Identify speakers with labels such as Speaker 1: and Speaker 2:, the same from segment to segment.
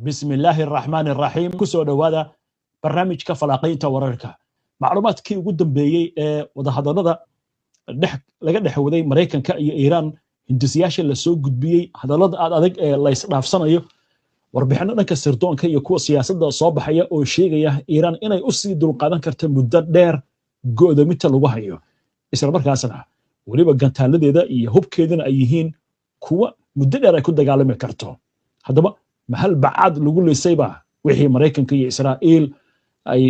Speaker 1: بسم الله الرحمن الرحيم كسو دوادا برنامج كفلاقين تورركا معلومات كي قدام بيي وده هذا laga dhaxwaday Mareykanka iyo Iran hindisiyaasha la soo gudbiyay hadalada adag ee la isdhaafsanayo warbixino dhanka sirdoonka iyo kuwa siyaasadda soo baxaya oo sheegaya Iran inay u sii dulqaadan karto muddo dheer go'doominta lagu hayo isla markaasna waliba gantaaladeeda iyo hubkeedana ay yihiin kuwa muddo dheer ay ku dagaalami karto haddaba mahal bacaad lagu leysayba wixii Mareykanka iyo Israa'iil ay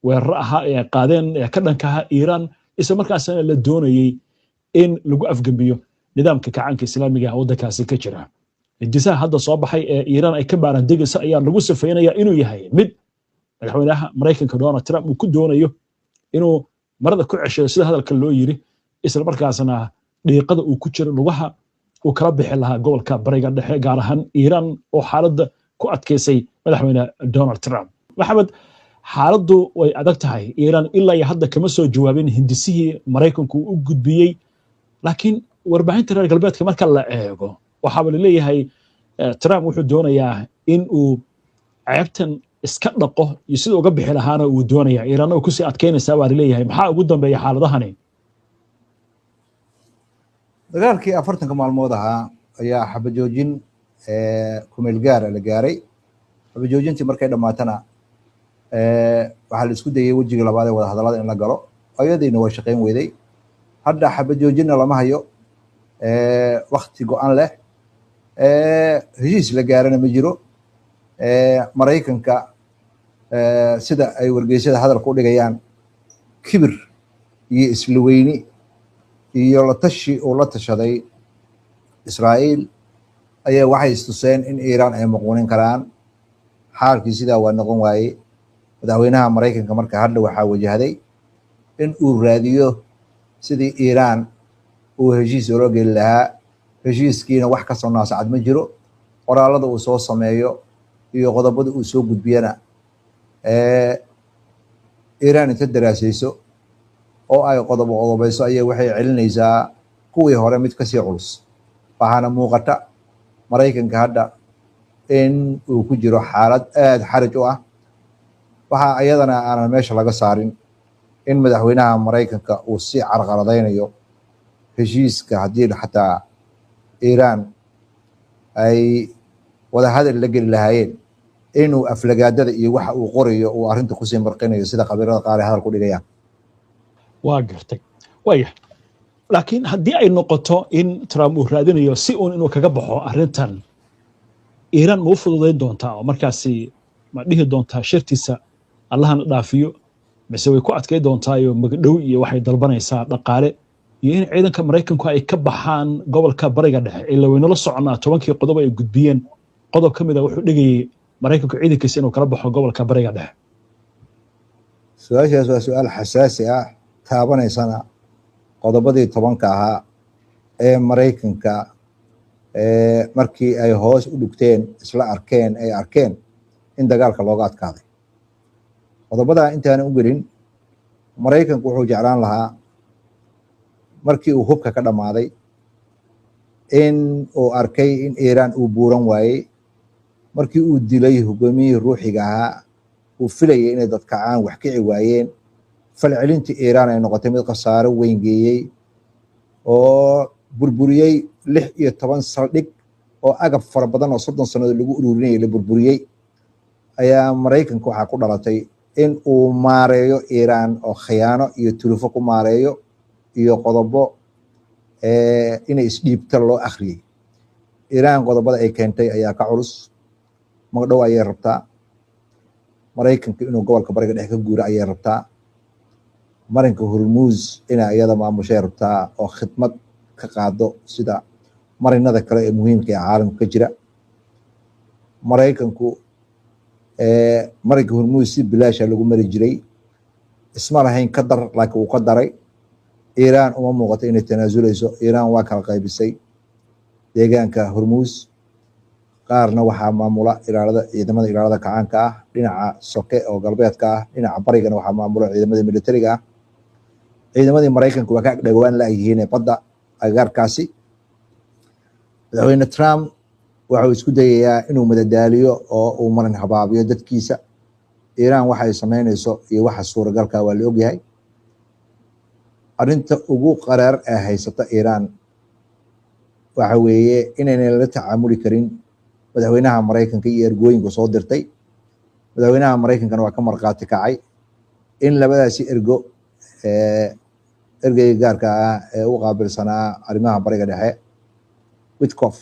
Speaker 1: weerar ahaa ee qaadeen ee ka dhanka ah Iran isla markaasna la doonayay in lagu afgambiyo nidaamka kacaanka islaamiga ah waddankaasi ka jira intisaa hadda soo baxay ee Iran ay ka baaran degaysa ayaa lagu safeynaya inuu yahay mid madaxweynaha Mareykanka Donald Trump uu ku doonayo inuu marada ku cesho sida hadalka loo yiri isla markaasna dhiiqada uu ku jiro lugaha uu kala bixi lahaa gobolka bariga dhexe gaar ahaan Iran oo xaaladda ku adkeysay madaxweynaha Donald Trump maxamed xaaladdu way adag tahay Iran ilaa iyo hadda kama soo jawaabin hindisihii Mareykanku u gudbiyay laakiin warbaahinta reer galbeedka marka la eego waxa la leeyahay Trump wuxuu doonayaa in uu ceebtan iska dhaqo iyo sidoo uga bixi lahaana uu doonayaa Iran oo ku sii adkeynaysa waa leeyahay maxaa ugu dambeeya xaaladahani
Speaker 2: dagaalkii 40 maalmood ayaa xabajoojin kumeel gaar la gaaray xabajoojintii markay dhamaatana waxaa la isku dayay wajiga labaad ee wada hadallada in la galo ayadiina way shaqeyn weyday hadda xabajoojinna lama hayo waqti go'an leh heshiis la gaarana ma jiro Mareykanka sida ay wargeysyada hadalka u dhigayaan kibir iyo isla weyni iyo la tashi oo la tashaday Israa'iil ayaa waxay istuseen in Iran ay muquunin karaan xaalkii sidaa waa noqon waayay madaxweynaha Mareykanka marka hadda waxaa wajahday in uu raadiyo sidii Iran uu heshiis loo geli lahaa heshiiskiina wax ka soo naasacad ma jiro qoraalada uu soo sameeyo iyo qodobada uu soo gudbiyana Iran inta daraasayso oo ay qodobayso ayaa waxay celinaysaa kuwii hore mid ka sii culus waxaana muuqata Mareykanka hadda in uu ku jiro xaalad aad xaraj u ah waxa ayadana aan meesha laga saarin in madaxweynaha Mareykanka uu si carqaladeynayo heshiiska hadii xataa Iran ay wada hadal la gali lahaayeen inuu aflagaadada iyo waxa uu qorayo uu arinta ku sii marqinayo sida qabiilada qaar ay hadal ku dhigayaan
Speaker 1: waa gartay waya laakiin haddii ay noqoto in Trump uu raadinayo si uu inuu kaga baxo arintan Iran ma u fududeyn doontaa oo markaasi ma dhihi doontaa shirtiisa allahna dhaafiyo mise way ku adkay doontaa iyo magdhow iyo waxay dalbanaysaa dhaqaale iyo in ciidanka Mareykanku ay ka baxaan gobolka bariga dhexe ilaa way nala soconaa 10kii qodob ay gudbiyeen qodob kamid ah wuxuu dhigay Mareykanku ciidankiisa inuu kala baxo gobolka bariga dhexe
Speaker 2: su'aashaas waa su'aal xasaasi ah taabanaysana qodobadii 10ka ahaa ee Mareykanka markii ay hoos u dhigteen isla arkeen in dagaalka looga adkaaday qodobada intaan u gelin Mareykanku wuxuu jeclaan lahaa markii uu hubka ka dhamaaday in uu arkay in Iran uu buuran waayay markii uu dilay hogaamiyihii ruuxiga ahaa uu filayay inay dadka aan wax kici waayeen falcelintii Iran ay noqotay mid khasaaro weyn geeyay oo burburiyay 16 saldhig oo agab fara badan oo 30 sanadood lagu ururinayay la burburiyay ayaa Mareykanka waxa ku dhalatay in uu maareeyo Iran oo khiyaano iyo tulufo ku maareeyo iyo qodobo inay isdhiibta loo akhriyay Iran qodobada ay keentay ayaa ka culus magdhow ayay rabtaa Mareykanka inuu gobolka bariga dhexe ka guuro ayay rabtaa marinka Hormuz ina iyada maamushay rabtaa oo khidmad ka qaado sida marinada kale ee muhiimka ah caalamka ka jira Mareykanku marinka Hormuz si bilaash lagu mari jiray isma lahayn ka dar laakiin uu ka daray Iran uma muuqato inay tanaasuleyso Iran waa kala qaybisay deegaanka Hormuz qaarna waxaa maamula ciidamada ilaalada kacaanka ah dhinaca soke oo galbeedka ah dhinaca barigana waxaa maamula ciidamada militariga ah ciidamadii Mareykanka waa ka dhawaan la yihiin badda agagaarkaasi madaxweyne Trump wuxuu isku dayayaa inuu madadaaliyo oo uu marin habaabiyo dadkiisa. Iiraan waxa ay samaynayso iyo waxa suuragalka waa la ogyahay. Arrinta ugu qaraar ee haysata Iiraan waxa weeye inaynan la tacaamuli karin madaxweynaha Mareykanka iyo ergooyinka soo dirtay. Madaxweynaha Mareykankana waa ka marqaati kacay in labadaasi ergo ergeyga gaarka ah ee u qaabilsanaa arrimaha bariga dhexe Witkoff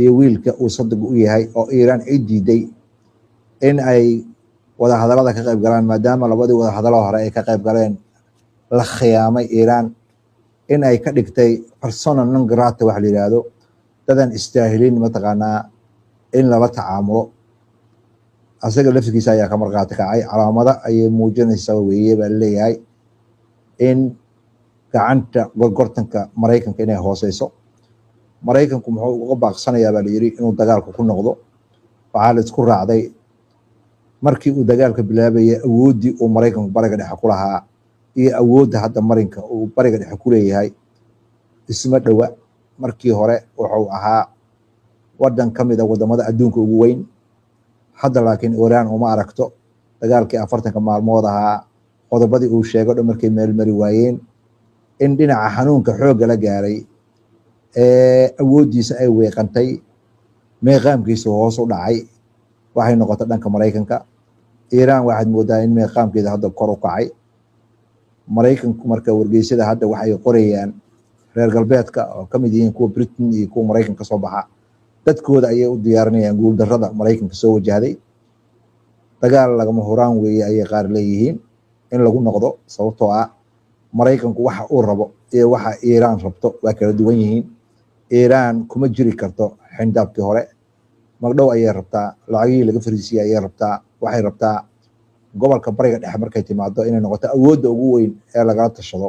Speaker 2: iyo wiilka uu sadig u yahay oo Iiraan ay diiday in ay wada hadallada ka qayb galaan, maadaama labadii wada hadallo hore ay ka qayb galeen la khiyaamay Iiraan, in ay ka dhigtay persona non grata wax la yiraahdo, dadan istaahilin mataqaanaa in lala tacaamulo. asaga laftigiisa ayaa ka marqaati kacay. Calaamada ayay muujinaysaa weeye baa leeyahay in gacanta gorgortanka Mareykanka inay hooseyso. Mareykanku muxuu uga baaqsanayaa baa la yiri inuu dagaalku ku noqdo. Waxaa la isku raacday markii uu dagaalka bilaabayay awooddii uu Mareykanku bariga dhexe ku lahaa iyo awoodda hadda marinka uu bariga dhexe ku leeyahay isma dhowa. Markii hore wuxuu ahaa wadan ka mid ah wadamada adduunka ugu weyn. hadda laakiin Iiraan uma aragto dagaalkii 40 maalmood ahaa qodobadii uu sheegay dhan markay meel mari waayeen in dhinaca xanuunka xoog la gaaray awoodiisa ay weeqantay, meeqaamkiisa hoos u dhacay. waxay noqotay dhanka Mareykanka. Iiraan waxaad moodaa in meeqaamkeeda hadda kor u kacay. Mareykanku marka wargeysyada hadda waxay qorayaan reer galbeedka oo ka mid yihiin kuwa Britain iyo kuwa Mareykanka soo baxa, dadkooda ayay u diyaarinayaan guul darrada Mareykanka soo wajahday. dagaal lagama huraan weeye ayay qaar leeyihiin in lagu noqdo, sababtoo ah Mareykanku waxa uu rabo iyo waxa Iiraan rabto waa kala duwan yihiin. Iiraan kuma jiri karto xindaabkii hore, magdhow ayay rabtaa, lacagihii laga fariisiyay ayay rabtaa. waxay rabtaa gobolka bariga dhexe markay timaado inay noqoto awoodda ugu weyn ee lagala tashado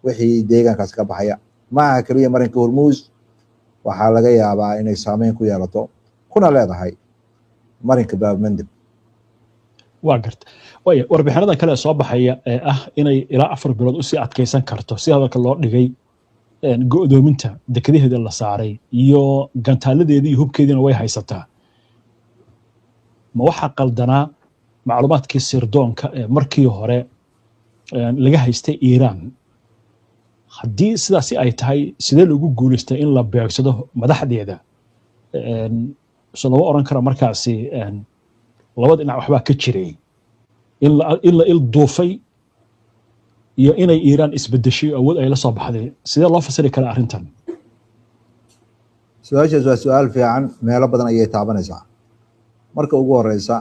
Speaker 2: wixii deegaankaas ka baxaya. maaha kaliya marinka Hormuuz, waxaa laga yaabaa inay saameyn ku yeelato kuna leedahay marinka Bab-el-Mandeb.
Speaker 1: waa garta way warbixinada kale soo baxaya ee ah inay ilaa 4 bilood u sii adkeysan karto si hadalka loo dhigay go'doominta dekadaheeda la saaray iyo gantaaladeedii iyo hubkeediina way haysataa. ma waxa qaldanaa macluumaadkii sirdoonka ee markii hore laga haystay Iiraan? haddii sidaasi ay tahay sidee lagu guuleystay in la beegsado madaxdeeda? soo lama oran kara markaasi labada dhinac waxbaa ka jiray in la il duufay iyo inay Iiraan isbedeshay awood ay la soo baxday. sidee loo fasiri karaa arrintan?
Speaker 2: su-aashaas waa su-aal fiican, meelo badan ayay taabanaysaa. marka ugu horeysa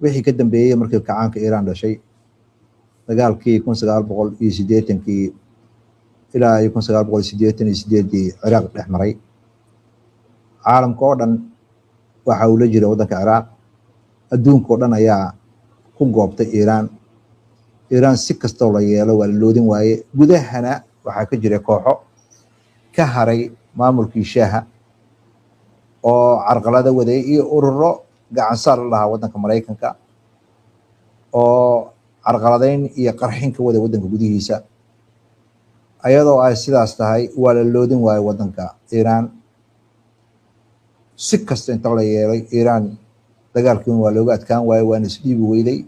Speaker 2: wixii ka dambeeyey markii kacaanka Iiraan dhashay, dagaalkii 1980kii ilaa 1988 Ciraaq dhex maray, caalamka oo dhan waxa uu la jiray waddanka Ciraaq. adduunka oo dhan ayaa ku goobtay Iiraan. Iiraan si kastoo la yeelo waa la loodin waaye. gudahana waxaa ka jiray kooxo ka haray maamulkii Shaaha oo carqalada waday iyo ururo gacan saar la lahaa waddanka Mareykanka oo carqaladeyn iyo qarxin ka waday waddanka gudihiisa. ayadoo ay sidaas tahay waa la loodin waaye waddanka Iiraan. si kasta inta la yeelay Iiraan dagaalkii waa looga adkaan waaye, waana isdhiibi weyday.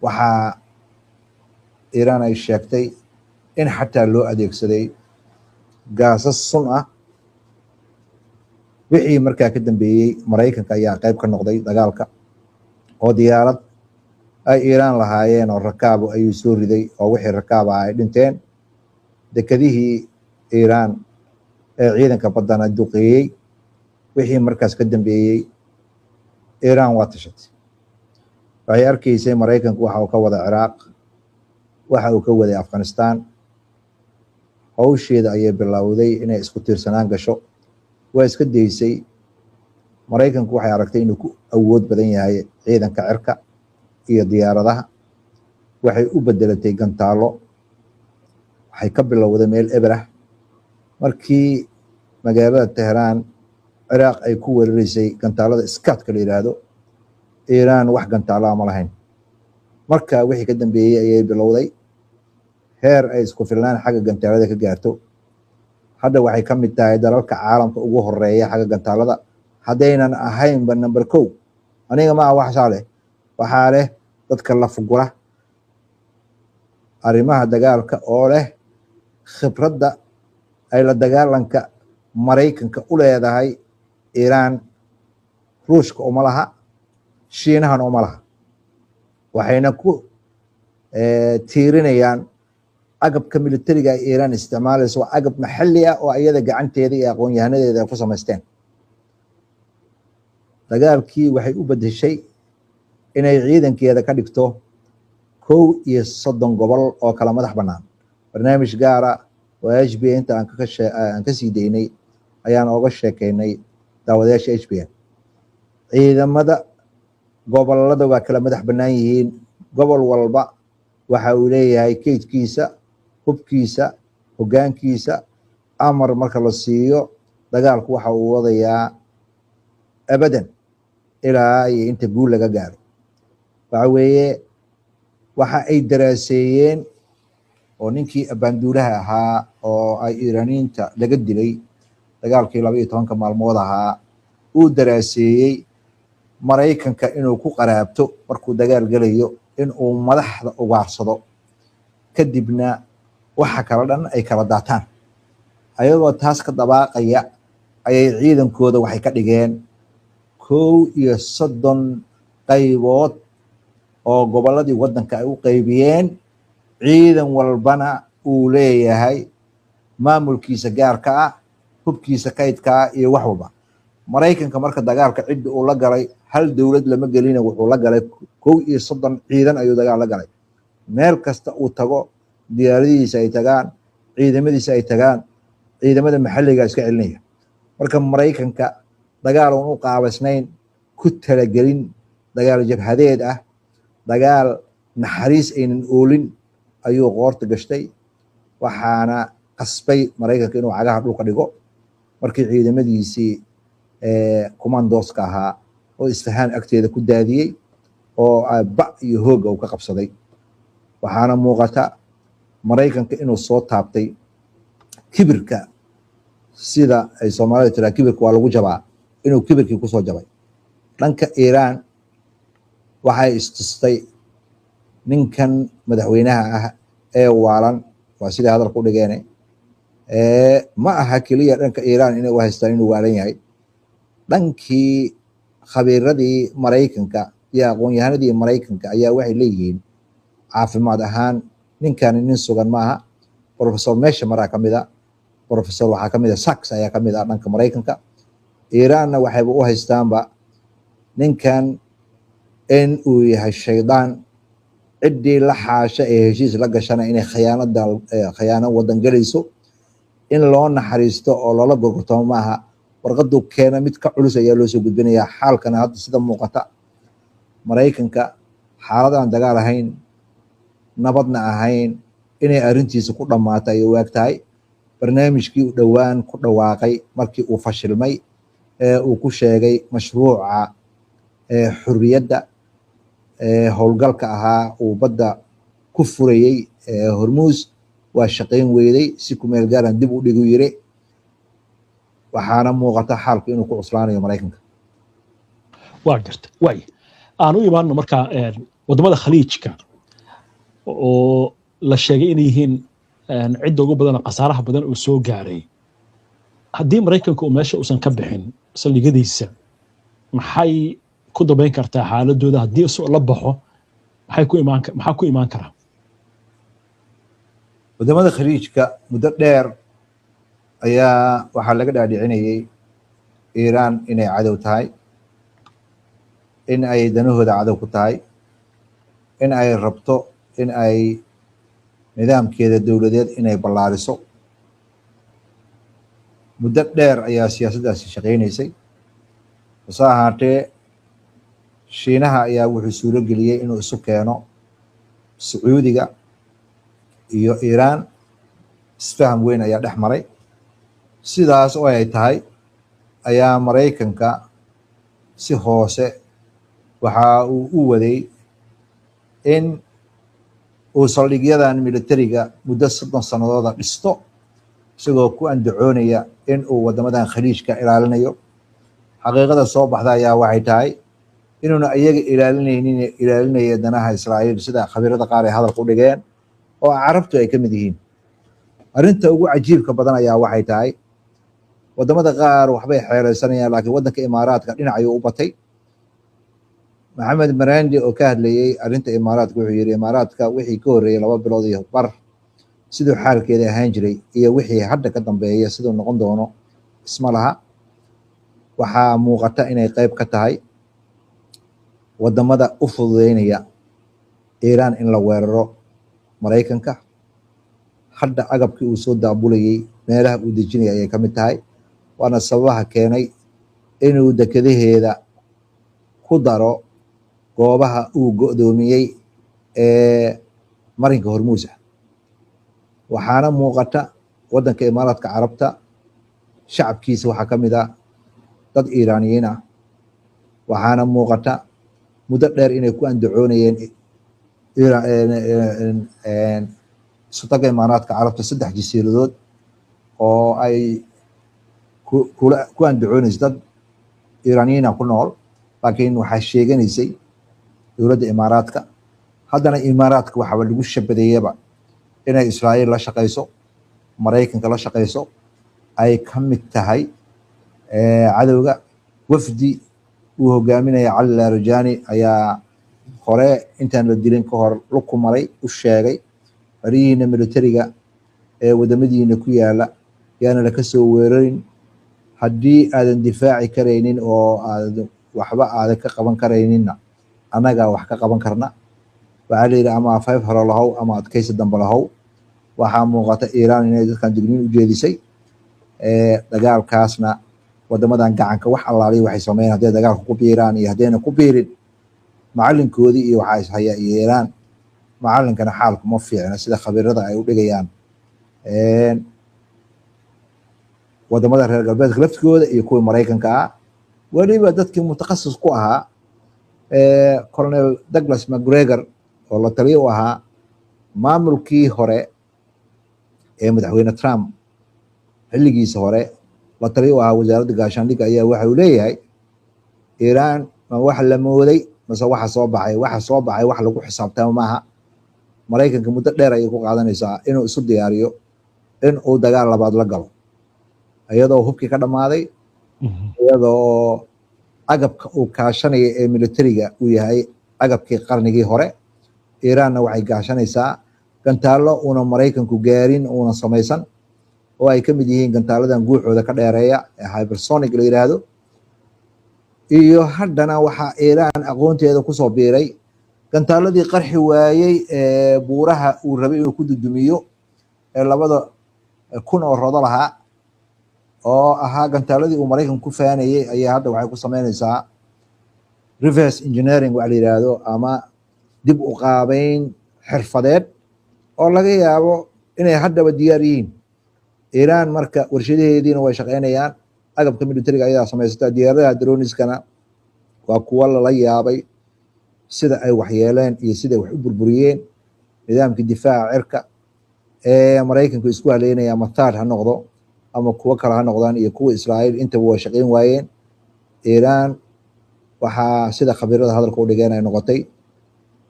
Speaker 2: waxaa Iiraan ay sheegtay in xataa loo adeegsaday gaasas sun ah. wixii markaa ka dambeeyey Mareykanka ayaa qayb ka noqday dagaalka, oo diyaarad ay Iiraan lahaayeen oo rakaabo ayuu soo riday, oo wixii rakaaba ay dhinteen. dekadihii Iiraan ee ciidanka baddana duqeeyey. wixii markaas ka dambeeyey Iiraan waa tashatay. waxay arkaysay Mareykanku waxa uu ka wada Ciraaq, waxa uu ka waday Afghanistan. hawsheeda ayay bilowday inay isku tiirsanaan gasho. waa iska daysay. Mareykanku waxay aragtay inuu ku awood badan yahay ciidanka cirka iyo diyaaradaha. waxay u bedelatay gantaalo. waxay ka bilowday meel eber ah. markii magaalada Teheraan Ciraaq ay ku weeraraysay gantaalada iskaadka la yiraahdo, Iiraan wax gantaalo ma lahayn. marka wixii ka dambeeyay ayay bilowday heer ay isku filnaan xagga gantaalada ka gaarto. hadda waxay ka mid tahay dalalka caalamka ugu horeeya xagga gantaalada haddaynan ahaynba number 1 aniga ma wax saale waxaa leh dadka la fugura arrimaha dagaalka oo leh khibradda ay la dagaalanka Mareykanka u leedahay Iran Ruushka uma laha Shiinahan uma laha waxayna ku tiirinayaan agabka militariga ay Iran isticmaalayso agab maxalli ah oo iyada gacanteeda iyo aqoon-yahanadeeda ku samaysteen dagaalkii waxay u bedeshay inay ciidankeeda ka dhigto 31 gobol oo kala madax bannaan barnaamij gaar ah oo HBN inta aan ka sii deynay ayaan uga sheekeynay daawadayaasha HBN ciidamada gobolada waa kala madax bannaan yihiin gobol walba waxa uu leeyahay kaydkiisa hubkiisa hoggaankiisa amar marka la siiyo dagaalku waxa uu wadayaa abadan ilaa iyo inta guul laga gaaro waxa weeye waxa ay daraaseeyeen oo ninkii abaanduulaha ahaa oo ay Iiraaniinta laga dilay dagaalkii 12 maalmood ahaa uu daraaseeyey Mareykanka inuu ku qaraabto markuu dagaal galayo in uu madaxda ugaarsado kadibna waxa kala dhan ay kala daataan ayagoo taas ka dabaaqaya ayay ciidankooda waxay ka dhigeen 31 qaybood oo goboladii wadanka ay u qaybiyeen ciidan walbana uu leeyahay maamulkiisa gaarka ah hubkiisa kaydka ah iyo wax walba Mareykanka marka dagaalka cid uu la galay hal dawlad lama gelina wuxuu la galay 31 ciidan ayuu dagaal la galay meel kasta uu tago diyaaradiisa ay tagaan ciidamadiisa ay tagaan ciidamada maxalliga iska celinaya marka Mareykanka dagaal uu qaabasnayn ku talagelin dagaal jabhadeed ah dagaal naxariis aynan oolin ayuu qoorta gashtay waxaana qasbay Mareykanka inuu cagaha dhulka dhigo markii ciidamadiisii commandoska ahaa oo Isfahaan agteeda ku daadiyay oo ba iyo hoog uu ka qabsaday waxaana muuqata Mareykanka inuu soo taabtay kibirka sida ay Soomaalidu tira kibirka waa lagu jabaa inuu kibirkii ku soo jabay dhanka Iran waxay istustay ninkan madaxweynaha ah ee waalan waa sida hadalku u dhigeen ma aha kaliya dhanka Iran inuu haystaan inuu waalan yahay dhankii khabiiradii Mareykanka iyo aqoon-yahanadii Mareykanka ayaa waxay leeyihiin caafimaad ahaan ninkan nin sugan maaha professor Meesha maraa kamida professor waxa kamida Sachs ayaa kamida dhanka Mareykanka Iranna waxay u haystaanba ninkan in uu yahay shaydaan cidii la xaasha ee heshiis la gashana inay khiyaano wadan galayso in loo naxariisto oo loola gorgortamo maaha warqadu keena mid ka culus ayaa loo soo gudbinayaa xaalkana hadda sida muuqata Mareykanka xaaladan dagaal ahayn nabadna ahayn inay arintiisa ku dhamaatay ay waagtahay barnaamijkii u dhawaan ku dhawaaqay markii uu fashilmay ee uu ku sheegay mashruuca xurriyadda howlgalka ahaa uu badda ku furayay Hormuz waa shaqayn weeday si ku meel gaaran dib u dhigu yiri waxaana muuqata xaalku inuu ku cuslaanayo Mareykanka
Speaker 1: waa jirta way aanu imaano marka wadamada khaliijka oo la sheegay inay yihiin cid ugu badan qasaaraha badan oo soo gaaray haddii Mareykanka uu meesha uusan ka bixin saldhigyadiisa maxay ku dabayn kartaa xaaladooda haddii soo la baxo maxaa ku imaan kara
Speaker 2: wadamada khaliijka muddo dheer ayaa waxaa laga dhaadhicinayay Iran inay cadow tahay in ay danahooda cadow ku tahay in ay rabto in ay nidaamkeeda dawladeed inay ballaariso muddo dheer ayaa siyaasaddaasi shaqaynaysay hase ahaatee Shiinaha ayaa wuxuu suuro geliyay inuu isu keeno Sacuudiga iyo Iran isfaham weyn ayaa dhex maray sidaas oo ay tahay ayaa Mareykanka si hoose waxa uu u waday in uu saldhigyadan militariga muddo 30 sanadooda dhisto isagoo ku andacoonaya in uu wadamadan khaliijka ilaalinayo. xaqiiqada soo baxda ayaa waxay tahay inuuna iyaga ilaalinaya danaha Israa'iil sida khabiirada qaar ay hadalka u dhigeen oo carabtu ay ka mid yihiin. arrinta ugu cajiibka badan ayaa waxay tahay wadamada qaar waxbay xeeraysanayaan, laakiin wadanka imaaraadka dhinac ayuu u batay. maxamed marandi oo ka hadlayay arrinta imaaraadka wuxuu yidhi imaaraadka wixii ka horreeyay 2 bilood iyo bar siduu xaalkeeda ahaan jiray iyo wixii hadda ka dambeeya siduu noqon doono isma laha. waxaa muuqata inay qayb ka tahay wadamada u fududeynaya Iiraan in la weeraro Maraykanka. hadda agabkii uu soo daabulayay meelaha uu dejinaya ayay ka mid tahay, waana sababaha keenay inuu dekadaheeda ku daro goobaha uu go'doomiyey ee marinka Hormuus. waxaana muuqata wadanka imaaraadka carabta shacabkiisa waxaa ka mid ah dad Iiraaniyiin ah, waxaana muuqata muddo dheer inay ku andacoonayeen sultanka imaaraadka carabta 3 jasiiradood oo ay ku andacoonayso dad Iiraaniyiin ah ku nool, laakiin waxaa sheeganaysay dowladda imaaraadka. haddana imaaraadka waxaa lagu shabadeeyaba inay Israa'iil la shaqayso, Maraykanka la shaqayso, ay ka mid tahay cadowga. wafdi uu hogaaminaya Cali Larijani ayaa hore intaan la dilin ka hor ku maray u sheegay ariina militariga ee wadamadiina ku yaala yaana la ka soo weerarin haddii aadan difaaci karaynin oo aad waxba aadan ka qaban karayninna annaga wax ka qaban karna. waxaa la yidhi ama 5 hore lahow ama adkaysi dambe lahow. waxaa muuqata Iiraan inay dadkan digniin u jeedisay dagaalkaasna wadamadan gacanka wax allaaliya waxay sameeyeen hadday dagaalka ku biiraan iyo haddayna ku biirin macalinkoodii iyo waxaa ishaya Iiraan. macalinkana xaalku ma fiicna sida khabiirada ay u dhigayaan wadamada reer galbeedka laftigooda iyo kuwa Maraykanka ah. waliba dadkii mutakhassis ku ahaa Colonel Douglas McGregor oo la taliye u ahaa maamulkii hore ee madaxweyne Trump xilligiisa hore la taliye u ahaa wasaaradda gaashaandhigga ayaa waxa uu leeyahay Iiraan ma wax la mooday mase waxa soo baxay wax lagu xisaabtamo maaha. Maraykanka muddo dheer ayay ku qaadanaysaa inuu isu diyaariyo in uu dagaal labaad la galo iyadoo hubkii ka dhammaaday, iyadoo agabka uu kaashanaya ee militariga uu yahay agabkii qarnigii hore. Iiraanna waxay gaashanaysaa gantaallo uuna Maraykanku gaarin uuna samaysan oo ay ka mid yihiin gantaaladan guuxooda ka dheereeya ee hypersonic la yiraahdo. iyo haddana waxaa Iiraan aqoonteeda kusoo biiray gantaaladii qarxi waayey ee buuraha uu rabay inuu ku dudumiyo ee 2,000 oo rodo lahaa oo ahaa gantaaladii uu Maraykanku ku faanayay ayaa hadda waxay ku sameynaysaa reverse engineering waxa la yiraahdo ama dib u qaabayn xirfadeed oo laga yaabo inay haddaba diyaar yihiin. Iiraan marka warshadaheediina way shaqeynayaan, agabka militariga ayaa samaysata, diyaaradaha droniskana waa kuwa lala yaabay sida ay waxyeeleen iyo sida wax u burburiyeen. nidaamkii difaaca cirka ee Maraykanku isku haleynaya ama Thaad ha noqdo ama kuwa kale ha noqdaan iyo kuwa Israa'iil intaba way shaqeyn waayeen. Iiraan waxaa sida khabiirada hadalka u dhigeen ay noqotay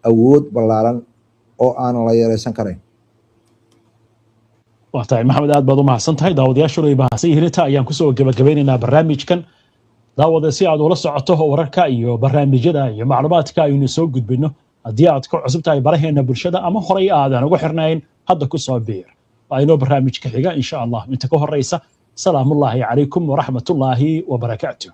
Speaker 2: awood ballaaran oo aan la yareysan karayn.
Speaker 1: waqtiga maxamed aad baad u mahadsantahay. daawadayaashuna ay bahasay hilinta ayaan kusoo gabagabeynaynaa barnaamijkan. daawada si aad ula socoto wararka iyo barnaamijyada iyo macluumaadka aynu soo gudbino, haddii aad ku cusub tahay baraheena bulshada ama horay aadan ugu xirnayn hadda ku soo biir. waa inoo barnaamijka xiga insha Allah. inta ka horeysa salaamullaahi calaykum waraxmatullaahi wabarakaatuh.